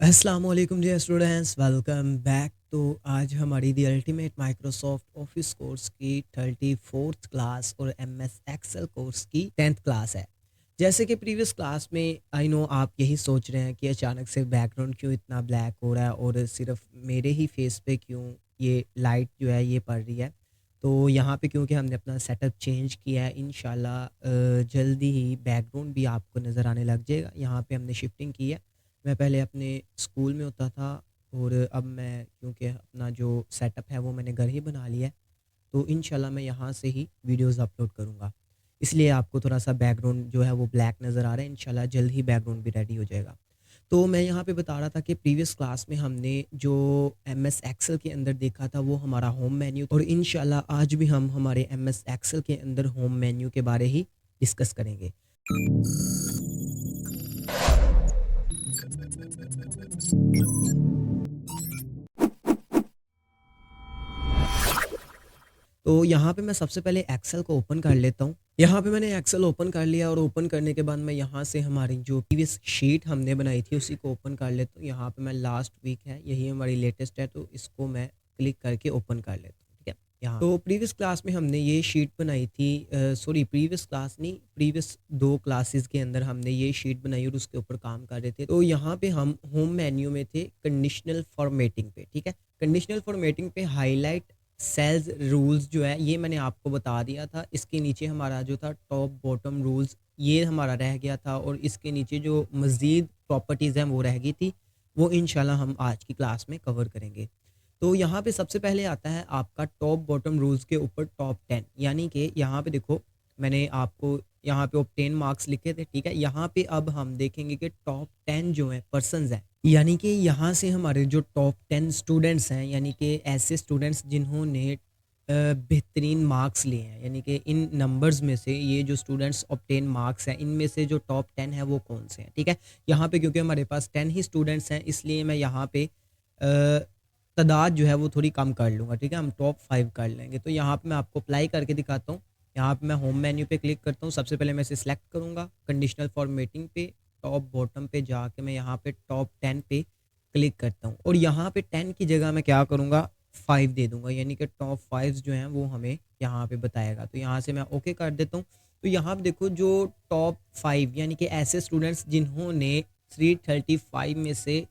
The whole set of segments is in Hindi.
अस्सलाम वालेकुम डियर स्टूडेंट्स, वेलकम बैक। तो आज हमारी the ultimate Microsoft office course की 34th क्लास और एमएस एक्सेल कोर्स की 10th क्लास है। जैसे कि प्रीवियस क्लास में आई नो आप यही सोच रहे हैं कि अचानक से बैकग्राउंड क्यों इतना ब्लैक हो रहा है और सिर्फ मेरे ही फेस पे क्यों ये लाइट जो है ये पड़ रही है। तो यहाँ पे क्योंकि हमने अपना सेटअप चेंज किया है, इंशाल्लाह जल्दी ही बैकग्राउंड भी आपको नज़र आने लग जाएगा। यहाँ पे हमने शिफ्टिंग की है। मैं पहले अपने स्कूल में होता था और अब मैं क्योंकि अपना जो सेटअप है वो मैंने घर ही बना लिया है, तो इंशाल्लाह मैं यहाँ से ही वीडियोस अपलोड करूँगा। इसलिए आपको थोड़ा-सा बैकग्राउंड जो है वो ब्लैक नज़र आ रहा है, इंशाल्लाह जल्द ही बैकग्राउंड भी रेडी हो जाएगा। तो मैं यहाँ पे बता रहा था कि प्रीवियस क्लास में हमने जो एमएस एक्सेल के अंदर देखा था वो हमारा होम मेन्यू, और इंशाल्लाह आज भी हम हमारे एमएस एक्सेल के अंदर होम मेन्यू के बारे ही डिस्कस करेंगे। तो यहाँ पे मैं सबसे पहले एक्सेल को ओपन कर लेता हूँ। यहाँ पे मैंने एक्सेल ओपन कर लिया और ओपन करने के बाद मैं यहाँ से हमारी जो प्रीवियस शीट हमने बनाई थी उसी को ओपन कर लेता हूँ। यहाँ पे मैं लास्ट वीक है, यही हमारी लेटेस्ट है, तो इसको मैं क्लिक करके ओपन कर लेता हूँ। ठीक है, यहाँ तो प्रीवियस क्लास में हमने ये शीट बनाई थी, सॉरी प्रीवियस क्लास नहीं, प्रीवियस 2 क्लासेस के अंदर हमने ये शीट बनाई और उसके ऊपर काम कर रहे थे। तो यहाँ पे हम होम मेन्यू में थे कंडीशनल फॉर्मेटिंग पे। ठीक है, कंडीशनल फॉर्मेटिंग पे हाईलाइट सेल्स रूल्स जो है ये मैंने आपको बता दिया था। इसके नीचे हमारा जो था टॉप बॉटम रूल्स ये हमारा रह गया था, और इसके नीचे जो मज़ीद प्रॉपर्टीज़ हैं वो रह गई थी। वो इंशाल्लाह हम आज की क्लास में कवर करेंगे। तो यहाँ पे सबसे पहले आता है आपका टॉप बॉटम रूल्स के ऊपर टॉप 10, यानी कि यहाँ पे देखो मैंने आपको यहाँ पे ऑब्टेन मार्क्स लिखे थे। ठीक है, यहाँ पे अब हम देखेंगे कि टॉप 10 जो है पर्सनस हैं, यानी कि यहाँ से हमारे जो टॉप 10 स्टूडेंट्स हैं, यानी कि ऐसे स्टूडेंट्स जिन्होंने बेहतरीन मार्क्स लिए हैं, यानी कि इन नंबर्स में से ये जो स्टूडेंट्स ऑब्टेन मार्क्स हैं इनमें से जो टॉप 10 है वो कौन से हैं। ठीक है, यहाँ पे क्योंकि हमारे पास 10 ही स्टूडेंट्स हैं इसलिए मैं यहाँ पे तादाद जो है वो थोड़ी कम कर लूँगा। ठीक है, हम टॉप 5 कर लेंगे। तो यहाँ पे मैं आपको अप्लाई करके दिखाता हूँ। यहाँ पे मैं होम मेन्यू पे क्लिक करता हूँ। सबसे पहले मैं इसे सिलेक्ट करूँगा, कंडीशनल फॉर्मेटिंग पे टॉप बॉटम पे जाके मैं यहाँ पे टॉप 10 पे क्लिक करता हूँ, और यहाँ पे 10 की जगह मैं क्या करूँगा 5 दे दूँगा, यानी कि टॉप 5 जो हैं वो हमें यहाँ पे बताएगा। तो यहाँ से मैं ओके कर देता हूँ। तो यहाँ पे देखो जो टॉप 5 यानी कि ऐसे स्टूडेंट्स जिन्होंने 335 में से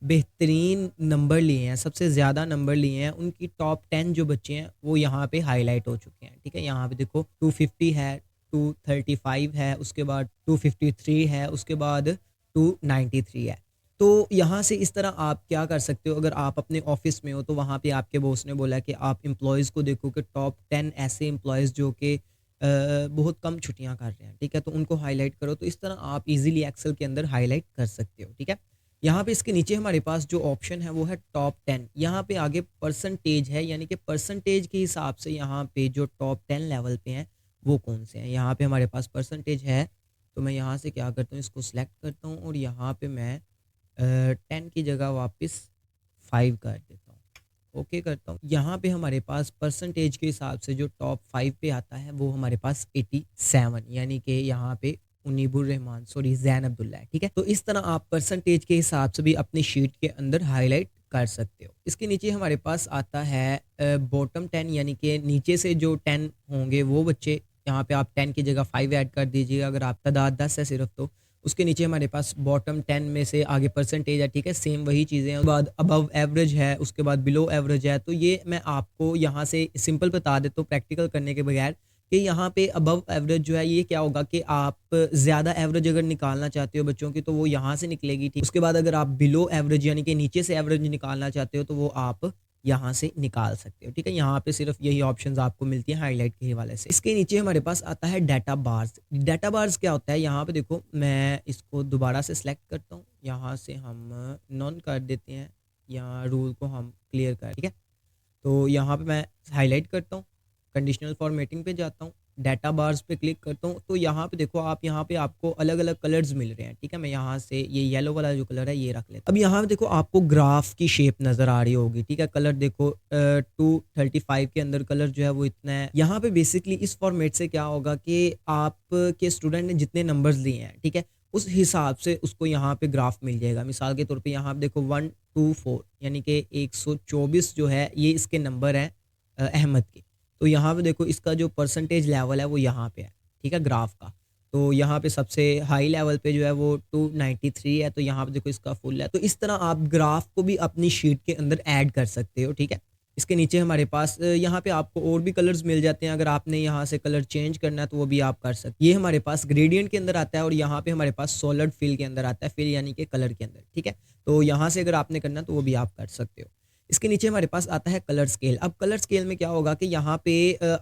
बेहतरीन नंबर लिए हैं, सबसे ज़्यादा नंबर लिए हैं, उनकी टॉप 10 जो बच्चे हैं वो यहाँ पे हाईलाइट हो चुके हैं। ठीक है, यहाँ पे देखो 250 है, 235 है, उसके बाद 253 है, उसके बाद 293 है। तो यहाँ से इस तरह आप क्या कर सकते हो, अगर आप अपने ऑफिस में हो तो वहाँ पे आपके बॉस ने बोला कि आप एम्प्लॉयज़ को देखो कि टॉप 10 ऐसे एम्प्लॉयज़ जो कि बहुत कम छुट्टियाँ कर रहे हैं। ठीक है, तो उनको हाईलाइट करो। तो इस तरह आप इजीली एक्सेल के अंदर हाईलाइट कर सकते हो। ठीक है, यहाँ पे इसके नीचे हमारे पास जो ऑप्शन है वो है टॉप 10। यहाँ पे आगे परसेंटेज है, यानी कि परसेंटेज के हिसाब से यहाँ पे जो टॉप 10 लेवल पे हैं वो कौन से हैं। यहाँ पे हमारे पास परसेंटेज है, तो मैं यहाँ से क्या करता हूँ इसको सिलेक्ट करता हूँ और यहाँ पे मैं 10 की जगह वापस 5 कर देता हूँ, ओके करता हूँ। यहाँ पे हमारे पास परसेंटेज के हिसाब से जो टॉप 5 पे आता है वो हमारे पास 87, यानी कि यहाँ पे मुनीबुर रहमान सॉरी जैन अब्दुल्ला है। ठीक है, तो इस तरह आप परसेंटेज के हिसाब से भी अपनी शीट के अंदर हाईलाइट कर सकते हो। इसके नीचे हमारे पास आता है बॉटम 10, यानी कि नीचे से जो 10 होंगे वो बच्चे, यहाँ पे आप 10 की जगह 5 ऐड कर दीजिएगा अगर आप तादाद 10 है सिर्फ तो। उसके नीचे हमारे पास बॉटम 10 में से आगे परसेंटेज है। ठीक है, सेम वही चीज़ें हैं। उसके बाद अबव एवरेज है, उसके बाद बिलो एवरेज है। तो ये मैं आपको यहाँ से सिंपल बता देता हूँ प्रैक्टिकल करने के बगैर कि यहाँ पे अबव एवरेज जो है ये क्या होगा कि आप ज़्यादा एवरेज अगर निकालना चाहते हो बच्चों की तो वो यहाँ से निकलेगी। ठीक, उसके बाद अगर आप बिलो एवरेज यानी कि नीचे से एवरेज निकालना चाहते हो तो वो आप यहाँ से निकाल सकते हो। ठीक है, यहाँ पे सिर्फ यही ऑप्शंस आपको मिलती हैं हाईलाइट के हवाले से। इसके नीचे हमारे पास आता है डाटा बार्स। डाटा बार्स क्या होता है, यहाँ पे देखो मैं इसको दोबारा से सिलेक्ट करता हूँ, यहाँ से हम नॉन कर देते हैं, यहाँ रूल को हम क्लियर कर। ठीक है, तो यहाँ पे मैं हाईलाइट करता हूँ, कंडीशनल फॉर्मेटिंग पे जाता हूँ, डाटा बार्स पे क्लिक करता हूँ। तो यहाँ पे देखो आप यहाँ पे आपको अलग अलग कलर्स मिल रहे हैं। ठीक है, मैं यहाँ से ये येलो वाला जो कलर है ये रख लेता हूँ। अब यहाँ पे देखो आपको ग्राफ की शेप नजर आ रही होगी। ठीक है, कलर देखो 235 के अंदर कलर जो है वो इतना है। यहाँ पे बेसिकली इस फॉर्मेट से क्या होगा कि आप के स्टूडेंट ने जितने नंबर्स लिए हैं, ठीक है, उस हिसाब से उसको यहाँ पे ग्राफ मिल जाएगा। मिसाल के तौर पे यहाँ पे देखो 124 यानी कि 124 जो है ये इसके नंबर हैं अहमद के। तो यहाँ पे देखो इसका जो परसेंटेज लेवल है वो यहाँ पे है, ठीक है, ग्राफ का। तो यहाँ पे सबसे हाई लेवल पे जो है वो 293 है, तो यहाँ पे देखो इसका फुल है। तो इस तरह आप ग्राफ को भी अपनी शीट के अंदर ऐड कर सकते हो, ठीक है। इसके नीचे हमारे पास यहाँ पे आपको और भी कलर्स मिल जाते हैं। अगर आपने यहाँ से कलर चेंज करना है तो वो भी आप कर सकते हैं। ये हमारे पास ग्रेडियंट के अंदर आता है और यहाँ पे हमारे पास सॉलिड फिल के अंदर आता है, फिल यानी कि कलर के अंदर, ठीक है। तो यहाँ से अगर आपने करना तो वो भी आप कर सकते हो। इसके नीचे हमारे पास आता है कलर स्केल। अब कलर स्केल में क्या होगा कि यहाँ पे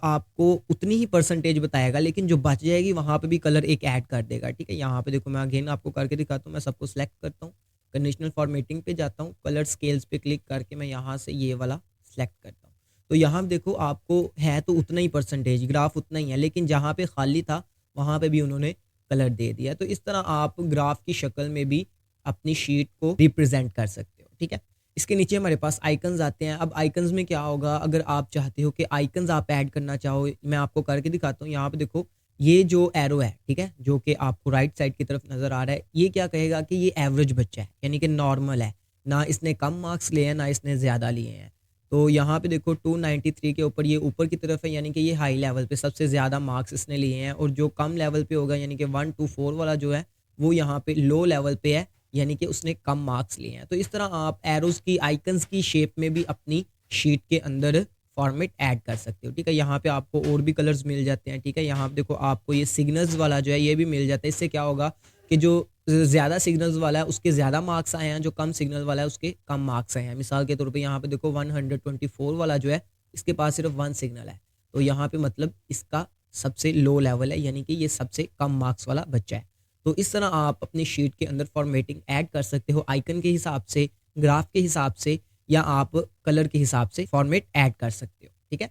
आपको उतनी ही परसेंटेज बताएगा, लेकिन जो बच जाएगी वहाँ पे भी कलर एक ऐड कर देगा, ठीक है। यहाँ पे देखो मैं अगेन आपको करके दिखाता हूँ। मैं सबको सिलेक्ट करता हूँ, कंडीशनल फॉर्मेटिंग पे जाता हूँ, कलर स्केल्स पे क्लिक करके मैं यहाँ से ये वाला सिलेक्ट करता हूँ। तो यहाँ देखो आपको है तो उतना ही परसेंटेज, ग्राफ उतना ही है, लेकिन जहाँ पे खाली था वहाँ पे भी उन्होंने कलर दे दिया। तो इस तरह आप ग्राफ की शक्ल में भी अपनी शीट को रिप्रेजेंट कर सकते हो, ठीक है। इसके नीचे हमारे पास आइकन्स आते हैं। अब आइकन्स में क्या होगा, अगर आप चाहते हो कि आइकन्स आप ऐड करना चाहो, मैं आपको करके दिखाता हूँ। यहाँ पे देखो ये जो एरो है, ठीक है, जो कि आपको राइट साइड की तरफ नजर आ रहा है, ये क्या कहेगा कि ये एवरेज बच्चा है, यानी कि नॉर्मल है, ना इसने कम मार्क्स लिए हैं ना इसने ज्यादा लिए हैं। तो यहाँ पे देखो 293 के ऊपर ये ऊपर की तरफ है, यानी कि ये हाई लेवल पे सबसे ज्यादा मार्क्स इसने लिए हैं। और जो कम लेवल पे होगा यानी कि 124 वाला जो है वो यहाँ पे लो लेवल पे है, यानी कि उसने कम मार्क्स लिए हैं। तो इस तरह आप एरोज की, आइकन्स की शेप में भी अपनी शीट के अंदर फॉर्मेट ऐड कर सकते हो, ठीक है। यहाँ पे आपको और भी कलर्स मिल जाते हैं, ठीक है। यहाँ पे देखो आपको ये सिग्नल्स वाला जो है ये भी मिल जाता है। इससे क्या होगा कि जो ज़्यादा सिग्नल्स वाला है उसके ज़्यादा मार्क्स आए हैं, जो कम सिग्नल वाला है उसके कम मार्क्स आए हैं। मिसाल के तौर पे यहाँ पे देखो 124 वाला जो है इसके पास सिर्फ 1 सिग्नल है, तो यहाँ पे मतलब इसका सबसे लो लेवल है, यानी कि ये सबसे कम मार्क्स वाला बच्चा है। तो इस तरह आप अपनी शीट के अंदर फॉर्मेटिंग ऐड कर सकते हो, आइकन के हिसाब से, ग्राफ के हिसाब से, या आप कलर के हिसाब से फॉर्मेट ऐड कर सकते हो, ठीक है।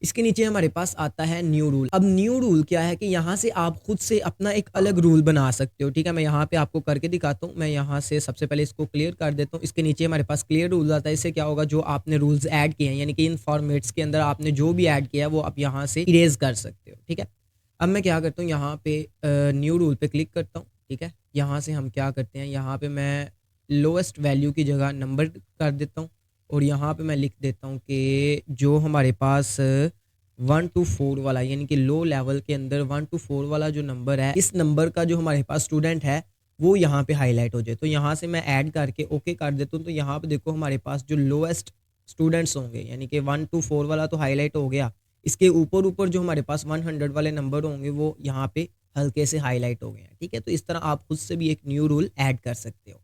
इसके नीचे हमारे पास आता है न्यू रूल। अब न्यू रूल क्या है कि यहाँ से आप खुद से अपना एक अलग रूल बना सकते हो, ठीक है। मैं यहाँ पे आपको करके दिखाता हूँ। मैं यहाँ से सबसे पहले इसको क्लियर कर देता हूँ। इसके नीचे हमारे पास क्लियर रूल आता है। इससे क्या होगा, जो आपने रूल्स ऐड किए हैं, यानी कि इन फॉर्मेट्स के अंदर आपने जो भी ऐड किया है वो आप यहाँ से इरेज कर सकते हो, ठीक है। अब मैं क्या करता हूँ, यहाँ पे न्यू रूल पे क्लिक करता हूँ, ठीक है। यहाँ से हम क्या करते हैं, यहाँ पे मैं लोएस्ट वैल्यू की जगह नंबर कर देता हूँ और यहाँ पे मैं लिख देता हूँ कि जो हमारे पास 124 वाला, यानी कि लो लेवल के अंदर 124 वाला जो नंबर है, इस नंबर का जो हमारे पास स्टूडेंट है वो यहाँ पे हाईलाइट हो जाए। तो यहाँ से मैं ऐड करके ओके कर देता हूँ। तो यहाँ पे देखो हमारे पास जो लोएस्ट स्टूडेंट्स होंगे, यानी कि 124 वाला तो हाईलाइट हो गया, इसके ऊपर ऊपर जो हमारे पास 100 वाले नंबर होंगे वो यहाँ पे हल्के से हाईलाइट हो गए हैं, ठीक है। तो इस तरह आप खुद से भी एक न्यू रूल ऐड कर सकते हो।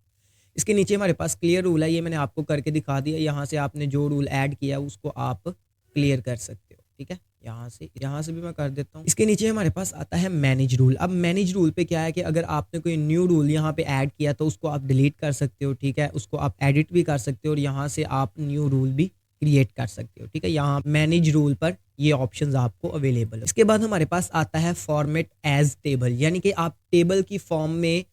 इसके नीचे हमारे पास क्लियर रूल है, ये मैंने आपको करके दिखा दिया। यहाँ से आपने जो रूल ऐड किया उसको आप क्लियर कर सकते हो, ठीक है। यहाँ से भी मैं कर देता हूँ। इसके नीचे हमारे पास आता है मैनेज रूल। अब मैनेज रूल पे क्या है कि अगर आपने कोई न्यू रूल यहाँ पे ऐड किया तो उसको आप डिलीट कर सकते हो, ठीक है। उसको आप एडिट भी कर सकते हो और यहाँ से आप न्यू रूल भी क्रिएट कर सकते हो, ठीक है। यहाँ मैनेज रूल पर ये ऑप्शंस आपको अवेलेबल है। इसके बाद हमारे पास आता है फॉर्मेट एज टेबल, यानी कि आप टेबल की फॉर्म में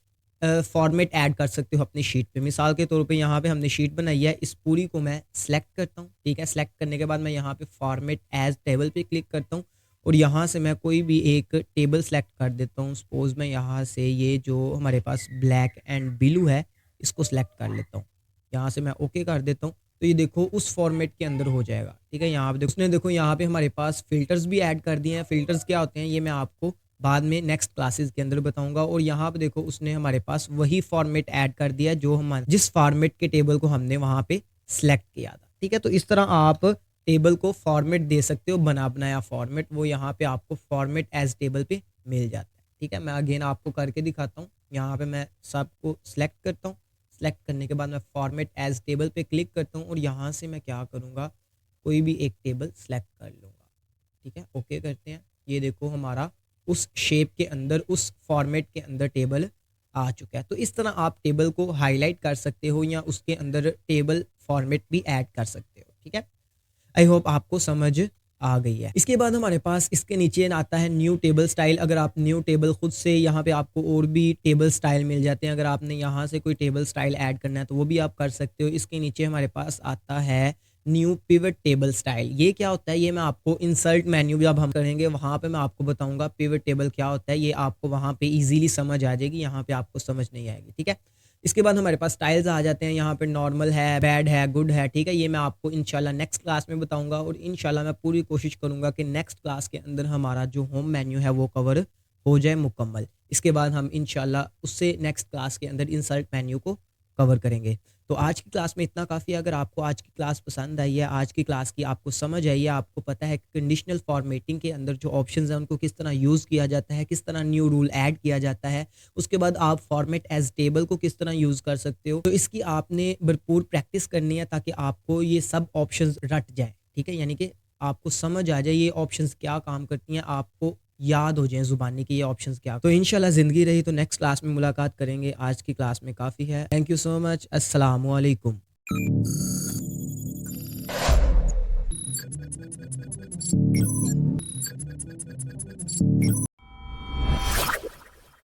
फॉर्मेट ऐड कर सकते हो अपनी शीट पे। मिसाल के तौर पे यहाँ पे हमने शीट बनाई है, इस पूरी को मैं सिलेक्ट करता हूँ, ठीक है। सिलेक्ट करने के बाद मैं यहाँ पे फॉर्मेट एज टेबल पे क्लिक करता हूँ और यहाँ से मैं कोई भी एक टेबल सेलेक्ट कर देता हूँ। सपोज मैं यहाँ से ये जो हमारे पास ब्लैक एंड ब्लू है इसको सिलेक्ट कर लेता हूँ, यहाँ से मैं ओके कर देता हूँ। तो ये देखो उस फॉर्मेट के अंदर हो जाएगा, ठीक है। यहाँ पे उसने देखो यहाँ पे हमारे पास फिल्टर्स भी ऐड कर दिए हैं। फिल्टर्स क्या होते हैं ये मैं आपको बाद में नेक्स्ट क्लासेस के अंदर बताऊंगा। और यहाँ पे देखो उसने हमारे पास वही फॉर्मेट ऐड कर दिया जो हमारे जिस फॉर्मेट के टेबल को हमने वहां पे सिलेक्ट किया था, ठीक है। तो इस तरह आप टेबल को फॉर्मेट दे सकते हो, बना बनाया फॉर्मेट, वो यहाँ पे आपको फॉर्मेट एज टेबल पे मिल जाता है, ठीक है। मैं अगेन आपको करके दिखाता हूँ। यहाँ पे मैं सबको सिलेक्ट करता हूँ। सिलेक्ट करने के बाद मैं फॉर्मेट एज टेबल पे क्लिक करता हूँ और यहाँ से मैं क्या करूँगा, कोई भी एक टेबल सेलेक्ट कर लूँगा, ठीक है। ओके करते हैं। ये देखो हमारा उस शेप के अंदर, उस फॉर्मेट के अंदर टेबल आ चुका है। तो इस तरह आप टेबल को हाईलाइट कर सकते हो या उसके अंदर टेबल फॉर्मेट भी ऐड कर सकते हो, ठीक है। आई होप आपको समझ आ गई है। इसके बाद हमारे पास इसके नीचे आता है न्यू टेबल स्टाइल। अगर आप न्यू टेबल खुद से, यहाँ पे आपको और भी टेबल स्टाइल मिल जाते हैं। अगर आपने यहाँ से कोई टेबल स्टाइल ऐड करना है तो वो भी आप कर सकते हो। इसके नीचे हमारे पास आता है न्यू पिवट टेबल स्टाइल। ये क्या होता है, ये मैं आपको इंसर्ट मेन्यू जब हम करेंगे वहाँ पे मैं आपको बताऊंगा पिवट टेबल क्या होता है। ये आपको वहाँ पे इजीली समझ आ जाएगी, यहाँ पे आपको समझ नहीं आएगी, ठीक है। इसके बाद हमारे पास स्टाइल्स आ जाते हैं। यहाँ पे नॉर्मल है, बैड है, गुड है, ठीक है। ये मैं आपको इंशाल्लाह नेक्स्ट क्लास में बताऊंगा और इंशाल्लाह मैं पूरी कोशिश करूंगा कि नेक्स्ट क्लास के अंदर हमारा जो होम मेन्यू है वो कवर हो जाए मुकम्मल। इसके बाद हम इंशाल्लाह उससे नेक्स्ट क्लास के अंदर इंसर्ट मेन्यू को कवर करेंगे। तो आज की क्लास में इतना काफ़ी है। अगर आपको आज की क्लास पसंद आई है, आज की क्लास की आपको समझ आई है, आपको पता है कि कंडीशनल फॉर्मेटिंग के अंदर जो ऑप्शंस हैं उनको किस तरह यूज़ किया जाता है, किस तरह न्यू रूल ऐड किया जाता है, उसके बाद आप फॉर्मेट एज टेबल को किस तरह यूज़ कर सकते हो, तो इसकी आपने भरपूर प्रैक्टिस करनी है ताकि आपको ये सब ऑप्शंस रट जाए, ठीक है। यानी कि आपको समझ आ जाए ये ऑप्शंस क्या काम करती हैं, आपको याद हो जाए ज़ुबानी की ये ऑप्शंस क्या। तो इंशाल्लाह ज़िंदगी रही तो नेक्स्ट क्लास में मुलाकात करेंगे। आज की क्लास में काफ़ी है। Thank you so much. अस्सलामु अलैकुम।